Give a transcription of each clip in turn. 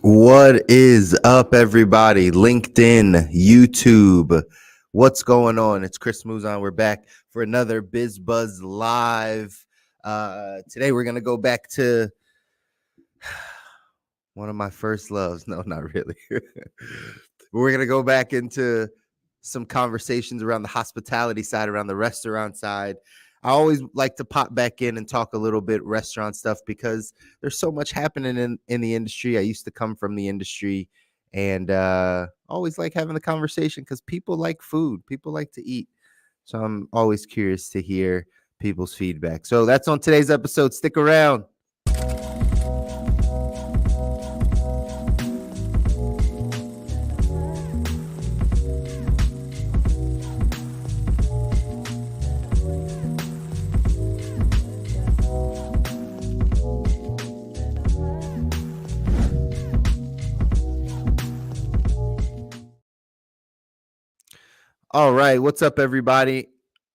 What is up, everybody? LinkedIn, YouTube. What's going on? It's Chris Muzan. We're back for another BizBuzz Live. Today, we're going to go back to one of my first loves. No, not really. We're going to go back into some conversations around the hospitality side, around the restaurant side. I always like to pop back in and talk a little bit restaurant stuff because there's so much happening in the industry. I used to come from the industry and always like having the conversation because people like food. People like to eat. So I'm always curious to hear people's feedback. So that's on today's episode. Stick around. All right, what's up, everybody?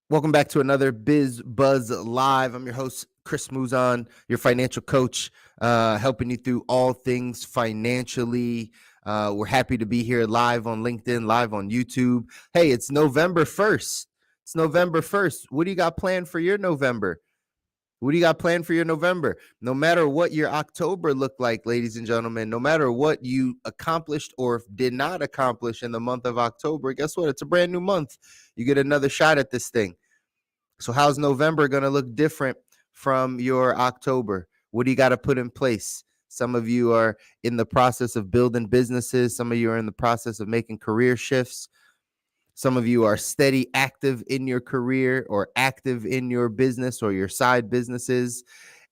Welcome back to another BizBuzz Live. I'm your host, Chris Muzan, your financial coach, helping you through all things financially. We're happy to be here live on LinkedIn, live on YouTube. Hey, it's November 1st. It's November 1st. What do you got planned for your November? What do you got planned for your November? No matter what your October looked like, ladies and gentlemen, no matter what you accomplished or did not accomplish in the month of October, guess what? It's a brand new month. You get another shot at this thing. So how's November going to look different from your October? What do you got to put in place? Some of you are in the process of building businesses. Some of you are in the process of making career shifts. Some of you are steady, active in your career or active in your business or your side businesses,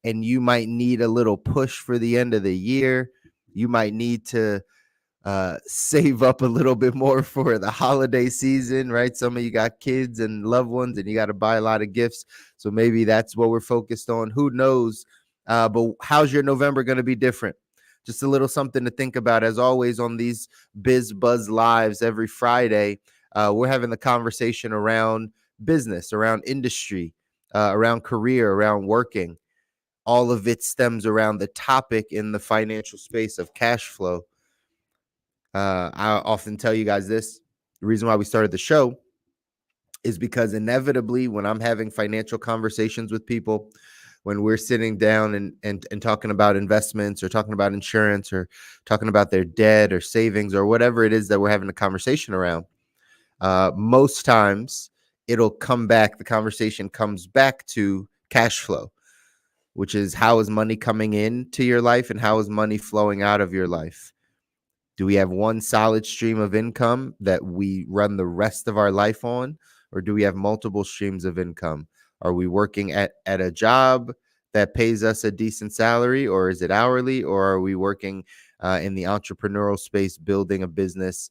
and you might need a little push for the end of the year. You might need to save up a little bit more for the holiday season, right? Some of you got kids and loved ones, and you got to buy a lot of gifts. So maybe that's what we're focused on. Who knows? But how's your November going to be different? Just a little something to think about. As always, on these BizBuzz Lives every Friday, we're having the conversation around business, around industry, around career, around working. All of it stems around the topic in the financial space of cash flow. I often tell you guys this. The reason why we started the show is because inevitably when I'm having financial conversations with people, when we're sitting down and talking about investments or talking about insurance or talking about their debt or savings or whatever it is that we're having a conversation around, most times it'll come back. The conversation comes back to cash flow, which is how is money coming into your life and how is money flowing out of your life? Do we have one solid stream of income that we run the rest of our life on? Or do we have multiple streams of income? Are we working at a job that pays us a decent salary, or is it hourly? Or are we working in the entrepreneurial space, building a business,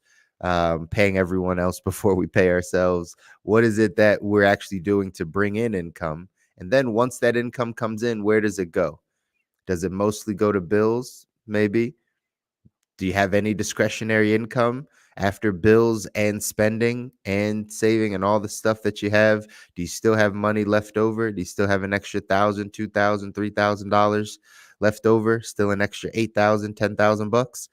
paying everyone else before we pay ourselves? What is it that we're actually doing to bring in income? And then once that income comes in, where does it go? Does it mostly go to bills? Maybe. Do you have any discretionary income after bills and spending and saving and all the stuff that you have? Do you still have money left over? Do you still have an extra $1,000, $2,000, $3,000 left over? Still an extra $8,000, $10,000?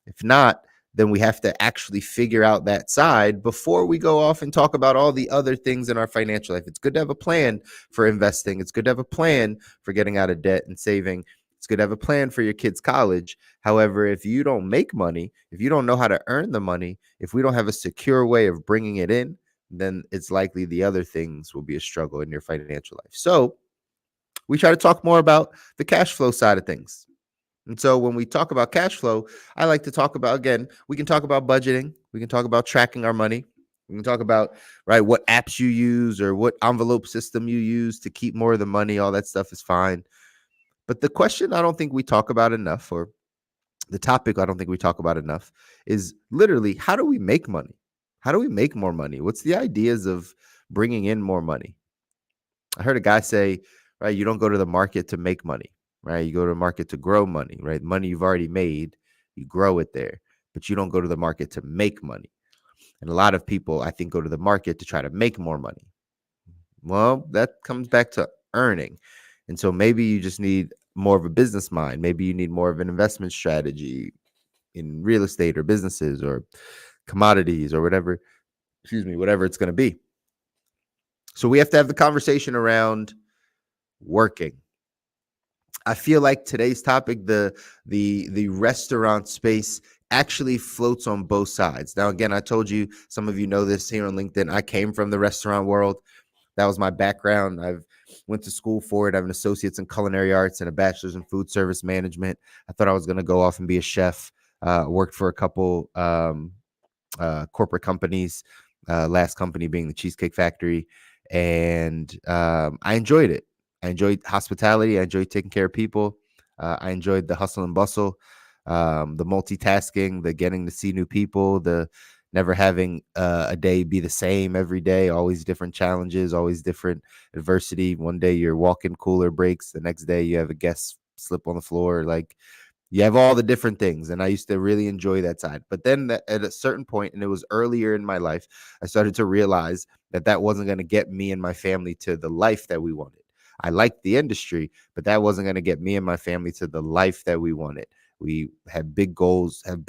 If not, then we have to actually figure out that side before we go off and talk about all the other things in our financial life. It's good to have a plan for investing. It's good to have a plan for getting out of debt and saving. It's good to have a plan for your kids' college. However, if you don't make money, if you don't know how to earn the money, if we don't have a secure way of bringing it in, then it's likely the other things will be a struggle in your financial life. So we try to talk more about the cash flow side of things. And so when we talk about cash flow, I like to talk about, again, we can talk about budgeting. We can talk about tracking our money. We can talk about, right, what apps you use or what envelope system you use to keep more of the money. All that stuff is fine. But the question I don't think we talk about enough, or the topic I don't think we talk about enough, is literally, how do we make money? How do we make more money? What's the ideas of bringing in more money? I heard a guy say, right, you don't go to the market to make money, right? You go to the market to grow money, right? Money you've already made, you grow it there, but you don't go to the market to make money. And a lot of people, I think, go to the market to try to make more money. Well, that comes back to earning. And so maybe you just need more of a business mind. Maybe you need more of an investment strategy. in real estate or businesses or commodities or whatever, whatever it's going to be. So we have to have the conversation around working. I feel like today's topic, the restaurant space, actually floats on both sides. Now, again, I told you, some of you know this here on LinkedIn, I came from the restaurant world. That was my background. I've went to school for it. I have an associate's in culinary arts and a bachelor's in food service management. I thought I was going to go off and be a chef. Worked for a couple corporate companies, last company being the Cheesecake Factory. And I enjoyed it. I enjoyed hospitality. I enjoyed taking care of people. I enjoyed the hustle and bustle, the multitasking, the getting to see new people, the never having a day be the same every day, always different challenges, always different adversity. One day your walk-in cooler breaks, the next day you have a guest slip on the floor. Like, you have all the different things, and I used to really enjoy that side. But then at a certain point, and it was earlier in my life, I started to realize that that wasn't going to get me and my family to the life that we wanted. I liked the industry, but that wasn't going to get me and my family to the life that we wanted. We have big goals and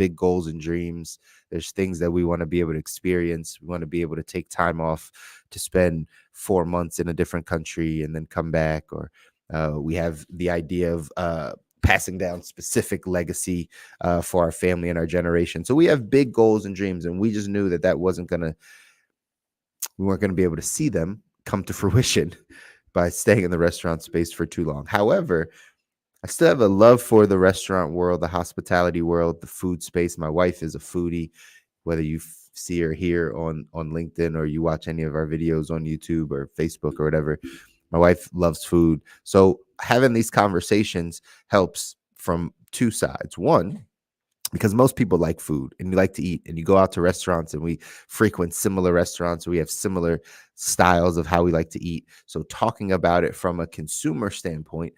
dreams. There's things that we want to be able to experience. We want to be able to take time off to spend 4 months in a different country and then come back. Or we have the idea of passing down specific legacy for our family and our generation. So we have big goals and dreams, and we just knew that we weren't going to be able to see them come to fruition by staying in the restaurant space for too long. However, I still have a love for the restaurant world, the hospitality world, the food space. My wife is a foodie, whether you see her here on LinkedIn or you watch any of our videos on YouTube or Facebook or whatever. My wife loves food. So having these conversations helps from two sides. One, because most people like food and you like to eat, and you go out to restaurants, and we frequent similar restaurants. We have similar styles of how we like to eat. So talking about it from a consumer standpoint,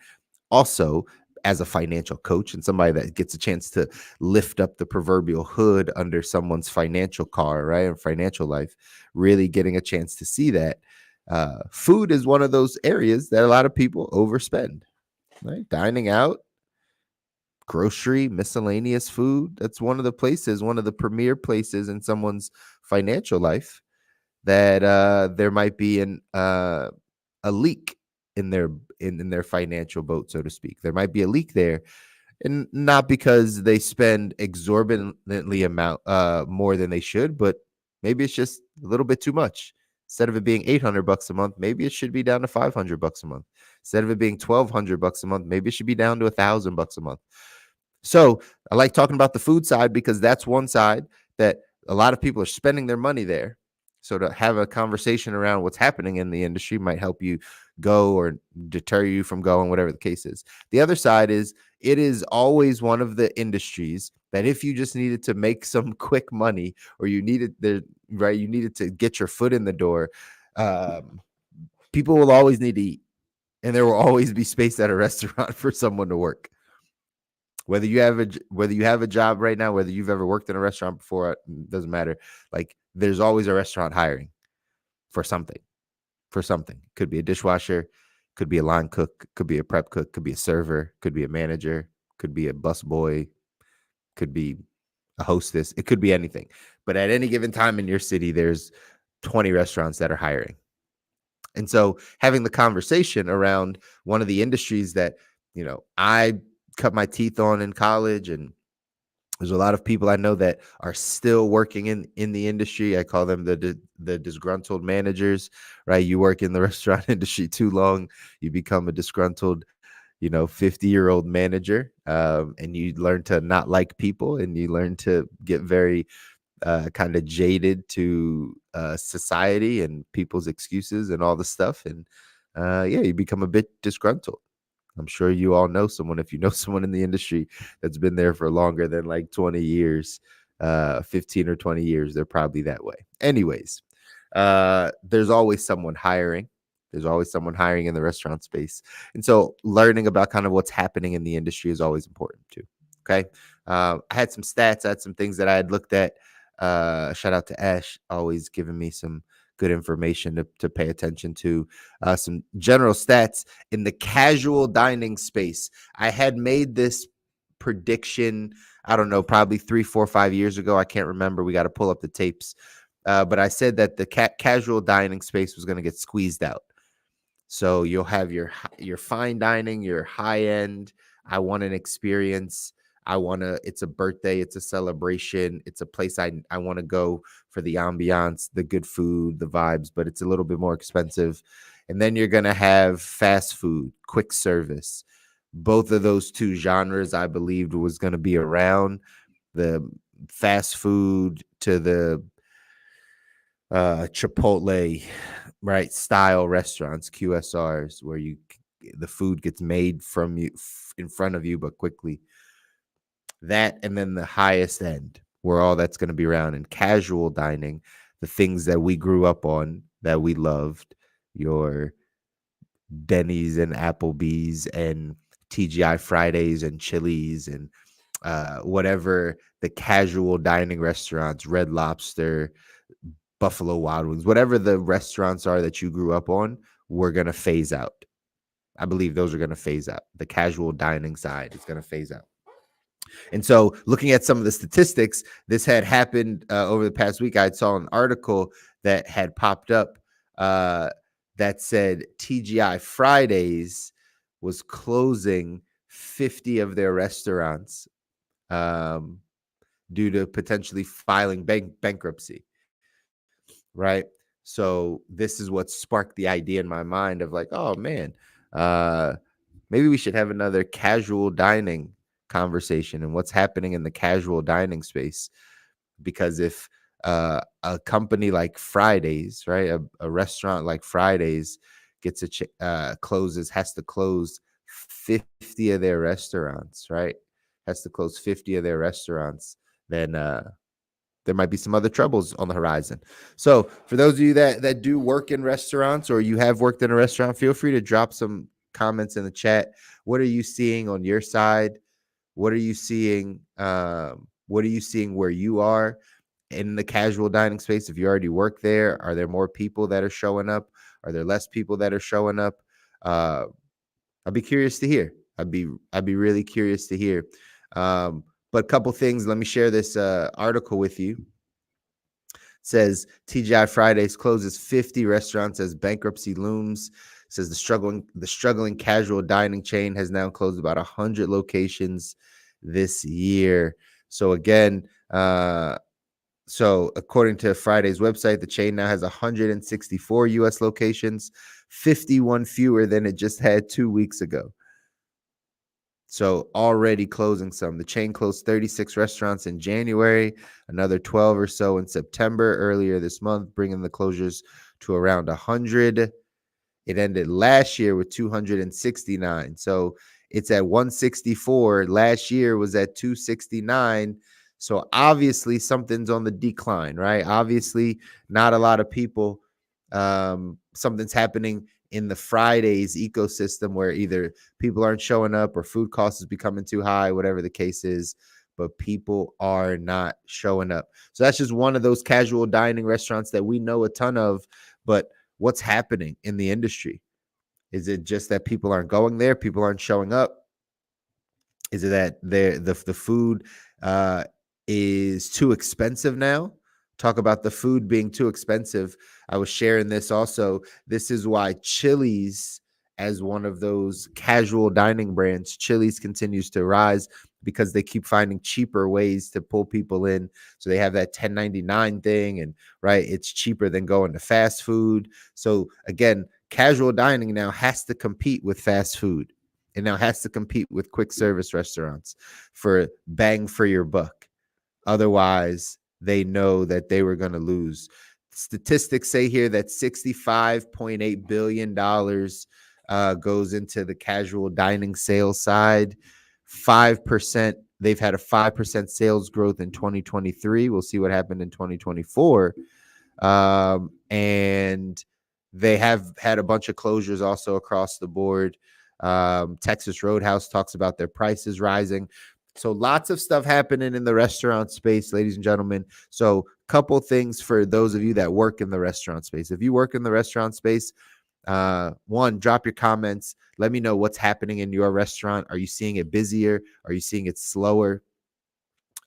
also as a financial coach and somebody that gets a chance to lift up the proverbial hood under someone's financial car, right, or financial life, really getting a chance to see that food is one of those areas that a lot of people overspend, right? Dining out, grocery, miscellaneous food. That's one of the premier places in someone's financial life that there might be a leak in their financial boat, so to speak. There might be a leak there, and not because they spend exorbitantly amount more than they should, but maybe it's just a little bit too much. Instead of it being $800 a month, maybe it should be down to $500 a month. Instead of it being $1,200 a month, maybe it should be down to $1,000 a month. So I like talking about the food side because that's one side that a lot of people are spending their money there. So to have a conversation around what's happening in the industry might help you go or deter you from going, whatever the case is. The other side is, it is always one of the industries that if you just needed to make some quick money, or you needed to get your foot in the door, people will always need to eat, and there will always be space at a restaurant for someone to work. Whether you have a job right now, whether you've ever worked in a restaurant before, it doesn't matter. Like, there's always a restaurant hiring for something. Could be a dishwasher, could be a line cook, could be a prep cook, could be a server, could be a manager, could be a busboy, could be a hostess. It could be anything. But at any given time in your city, there's 20 restaurants that are hiring. And so having the conversation around one of the industries that, I cut my teeth on in college, and there's a lot of people I know that are still working in the industry. I call them the disgruntled managers, right? You work in the restaurant industry too long, you become a disgruntled, 50-year-old manager, and you learn to not like people, and you learn to get very kind of jaded to society and people's excuses and all the stuff. And you become a bit disgruntled. I'm sure you all know someone, if you know someone in the industry that's been there for longer than like 20 years, 15 or 20 years, they're probably that way. Anyways, there's always someone hiring. There's always someone hiring in the restaurant space. And so learning about kind of what's happening in the industry is always important too. Okay. I had some stats, I had some things that I had looked at. Shout out to Ash, always giving me some good information to pay attention to. Some general stats in the casual dining space. I had made this prediction, I don't know, probably 3, 4, 5 years ago. I can't remember. We got to pull up the tapes. But I said that the casual dining space was going to get squeezed out. So you'll have your fine dining, your high end. I want an experience. It's a birthday, it's a celebration, it's a place I want to go for the ambiance, the good food, the vibes, but it's a little bit more expensive. And then you're going to have fast food, quick service. Both of those two genres I believed was going to be around. The fast food to the Chipotle, right, style restaurants, QSRs, where the food gets made from you in front of you, but quickly. That, and then the highest end, where all that's going to be around, in casual dining, the things that we grew up on, that we loved, your Denny's and Applebee's and TGI Fridays and Chili's and whatever the casual dining restaurants, Red Lobster, Buffalo Wild Wings, whatever the restaurants are that you grew up on, we're going to phase out. I believe those are going to phase out. The casual dining side is going to phase out. And so, looking at some of the statistics, this had happened over the past week. I saw an article that had popped up that said TGI Fridays was closing 50 of their restaurants due to potentially filing bankruptcy. Right. So this is what sparked the idea in my mind of like, oh man, maybe we should have another casual dining conversation and what's happening in the casual dining space. Because if a company like Fridays, right, a restaurant like Fridays gets has to close 50 of their restaurants, right, has to close 50 of their restaurants, then there might be some other troubles on the horizon. So for those of you that do work in restaurants, or you have worked in a restaurant, feel free to drop some comments in the chat. What are you seeing on your side? What are you seeing? What are you seeing where you are in the casual dining space? If you already work there, are there more people that are showing up? Are there less people that are showing up? I'd be curious to hear. I'd be really curious to hear. But a couple things. Let me share this article with you. It says TGI Fridays closes 50 restaurants as bankruptcy looms. It says the struggling casual dining chain has now closed about 100 locations this year. So again, so according to Friday's website, the chain now has 164 U.S. locations, 51 fewer than it just had 2 weeks ago. So already closing some. The chain closed 36 restaurants in January, another 12 or so in September earlier this month, bringing the closures to around 100. It ended last year with 269. So it's at 164. Last year was at 269. So obviously something's on the decline, right? Obviously not a lot of people. Something's happening in the Fridays ecosystem where either people aren't showing up or food costs is becoming too high, whatever the case is, but people are not showing up. So that's just one of those casual dining restaurants that we know a ton of, but what's happening in the industry? Is it just that people aren't going there? People aren't showing up? Is it that the food is too expensive now? Talk about the food being too expensive. I was sharing this also. This is why Chili's, as one of those casual dining brands, Chili's continues to rise because they keep finding cheaper ways to pull people in. So they have that 1099 thing, and right, it's cheaper than going to fast food. So again, casual dining now has to compete with fast food. It now has to compete with quick service restaurants for bang for your buck. Otherwise, they know that they were going to lose. Statistics say here that $65.8 billion goes into the casual dining sales side. 5%. They've had a 5% sales growth in 2023. We'll see what happened in 2024. And they have had a bunch of closures also across the board. Texas Roadhouse talks about their prices rising. So lots of stuff happening in the restaurant space, ladies and gentlemen. So couple things for those of you that work in the restaurant space. If you work in the restaurant space, one, drop your comments. Let me know what's happening in your restaurant. Are you seeing it busier? Are you seeing it slower?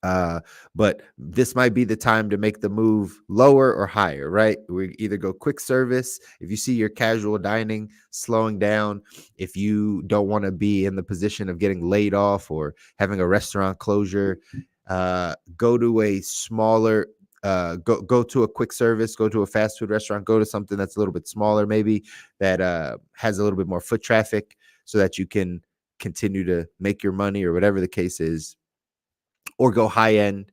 But this might be the time to make the move lower or higher, right? We either go quick service. If you see your casual dining slowing down, if you don't want to be in the position of getting laid off or having a restaurant closure, go to a smaller, go to a quick service, go to a fast food restaurant, go to something that's a little bit smaller, maybe that has a little bit more foot traffic, so that you can continue to make your money or whatever the case is, or go high end,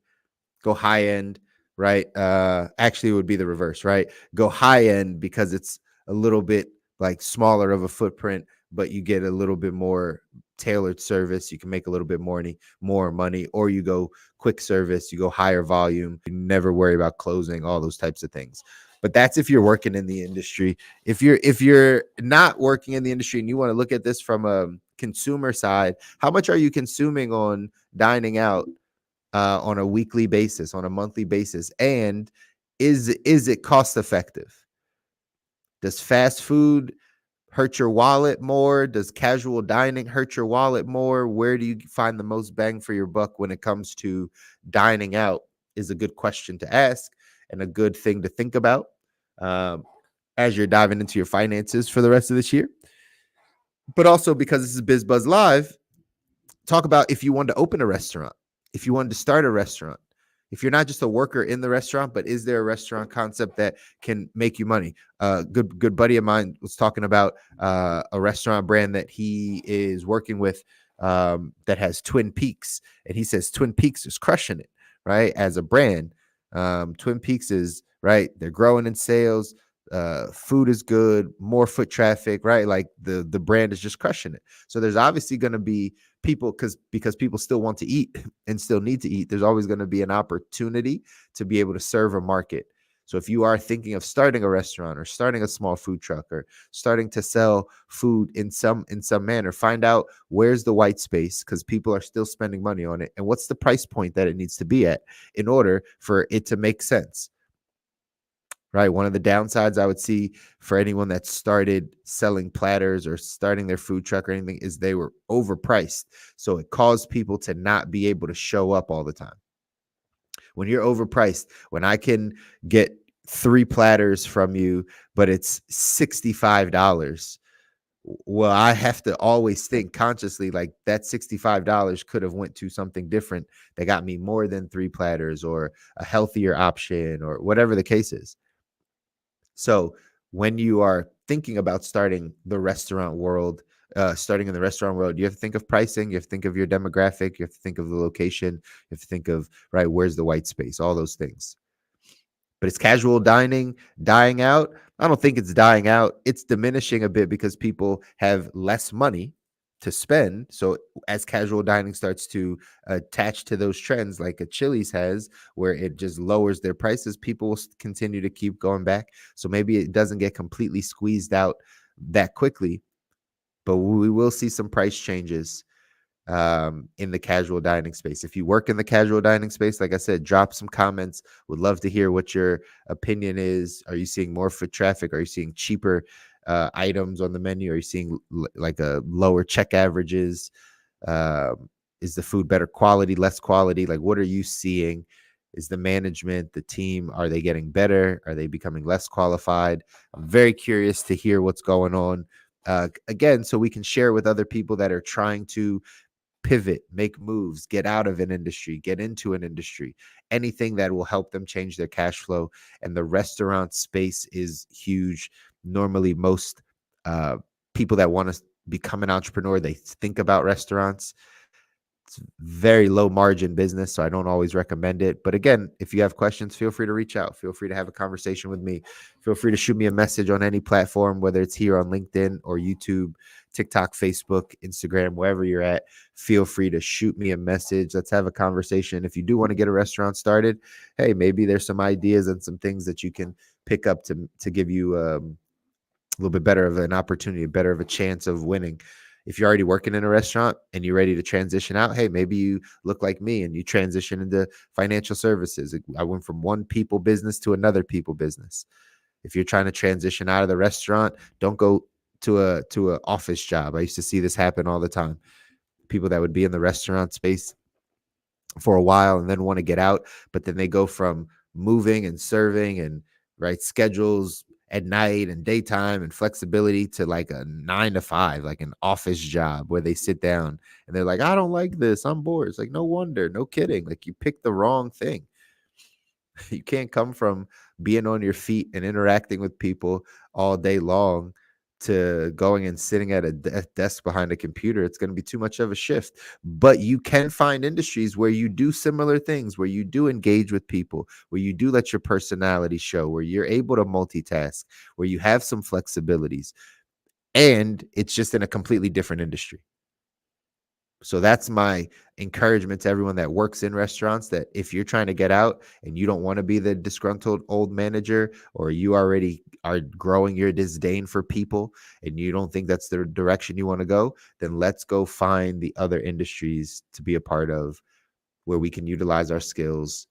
right? Actually, it would be the reverse, right? Go high end because it's a little bit like smaller of a footprint, but you get a little bit more tailored service. You can make a little bit more money, or you go quick service, you go higher volume, you never worry about closing, all those types of things. But that's if you're working in the industry. If you're not working in the industry and you want to look at this from a consumer side, how much are you consuming on dining out on a weekly basis, on a monthly basis? And is it cost effective? Does fast food hurt your wallet more? Does casual dining hurt your wallet more? Where do you find the most bang for your buck when it comes to dining out? Is a good question to ask and a good thing to think about um, as you're diving into your finances for the rest of this year. But also, because this is BizBuzz Live, talk about if you wanted to open a restaurant, if you wanted to start a restaurant, if you're not just a worker in the restaurant, but is there a restaurant concept that can make you money? Good buddy of mine was talking about a restaurant brand that he is working with that has Twin Peaks, and he says Twin Peaks is crushing it, right? As a brand, Twin Peaks is right. They're growing in sales. Food is good, more foot traffic, right? Like the brand is just crushing it. So there's obviously going to be people because people still want to eat and still need to eat. There's always going to be an opportunity to be able to serve a market. So if you are thinking of starting a restaurant or starting a small food truck or starting to sell food in some manner, find out where's the white space, because people are still spending money on it, and what's the price point that it needs to be at in order for it to make sense. Right. One of the downsides I would see for anyone that started selling platters or starting their food truck or anything is they were overpriced. So it caused people to not be able to show up all the time. When you're overpriced, when I can get 3 platters from you, but it's $65, well, I have to always think consciously like that $65 could have went to something different that got me more than 3 platters or a healthier option or whatever the case is. So when you are thinking about starting the restaurant world, starting in the restaurant world, you have to think of pricing, you have to think of your demographic, you have to think of the location, you have to think of, right, where's the white space, all those things. But it's casual dining dying out? I don't think it's dying out. It's diminishing a bit because people have less money to spend. So as casual dining starts to attach to those trends, like a Chili's has, where it just lowers their prices, people will continue to keep going back. So maybe it doesn't get completely squeezed out that quickly, but we will see some price changes in the casual dining space. If you work in the casual dining space, like I said, drop some comments. Would love to hear what your opinion is. Are you seeing more foot traffic? Are you seeing cheaper items on the menu? Are you seeing like a lower check averages? Is the food better quality, less quality? Like, what are you seeing? Is the management, the team, are they getting better? Are they becoming less qualified? I'm very curious to hear what's going on. Again, so we can share with other people that are trying to pivot, make moves, get out of an industry, get into an industry, anything that will help them change their cash flow. And the restaurant space is huge. Normally, most people that want to become an entrepreneur, they think about restaurants. It's very low margin business, so I don't always recommend it. But again, if you have questions, feel free to reach out. Feel free to have a conversation with me. Feel free to shoot me a message on any platform, whether it's here on LinkedIn or YouTube, TikTok, Facebook, Instagram, wherever you're at. Feel free to shoot me a message. Let's have a conversation. If you do want to get a restaurant started, hey, maybe there's some ideas and some things that you can pick up to give you a little bit better of an opportunity, better of a chance of winning. If you're already working in a restaurant and you're ready to transition out, hey, maybe you look like me and you transition into financial services. I went from one people business to another people business. If you're trying to transition out of the restaurant, don't go to a office job. I used to see this happen all the time. People that would be in the restaurant space for a while and then want to get out, but then they go from moving and serving and right schedules at night and daytime and flexibility to like a 9 to 5, like an office job where they sit down and they're like, I don't like this, I'm bored. It's like, no wonder, no kidding, like you picked the wrong thing. You can't come from being on your feet and interacting with people all day long to going and sitting at a desk behind a computer. It's going to be too much of a shift. But you can find industries where you do similar things, where you do engage with people, where you do let your personality show, where you're able to multitask, where you have some flexibilities, and it's just in a completely different industry. So that's my encouragement to everyone that works in restaurants, that if you're trying to get out and you don't want to be the disgruntled old manager, or you already are growing your disdain for people and you don't think that's the direction you want to go, then let's go find the other industries to be a part of where we can utilize our skills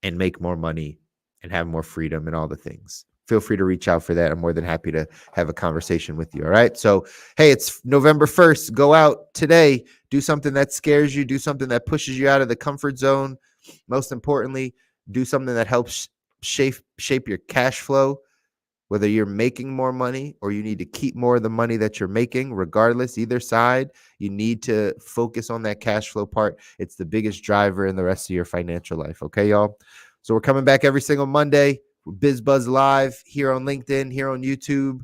and make more money and have more freedom and all the things. Feel free to reach out for that. I'm more than happy to have a conversation with you. All right. So, hey, it's November 1st. Go out today, do something that scares you, do something that pushes you out of the comfort zone. Most importantly, do something that helps shape your cash flow, whether you're making more money or you need to keep more of the money that you're making. Regardless, either side, you need to focus on that cash flow part. It's the biggest driver in the rest of your financial life. Okay, y'all? So we're coming back every single Monday. BizBuzz Live here on LinkedIn, here on YouTube.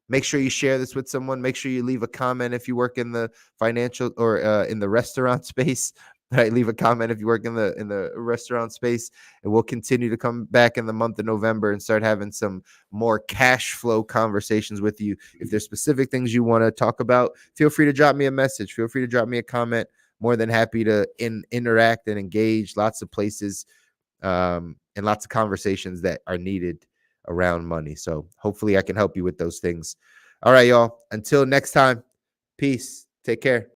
Make sure you share this with someone. Make sure you leave a comment if you work in the financial or in the restaurant space. Right, leave a comment if you work in the restaurant space, and we'll continue to come back in the month of November and start having some more cash flow conversations with you. If there's specific things you want to talk about, feel free to drop me a message. Feel free to drop me a comment. More than happy to interact and engage. Lots of places and lots of conversations that are needed around money. So hopefully I can help you with those things. All right, y'all. Until next time, peace. Take care.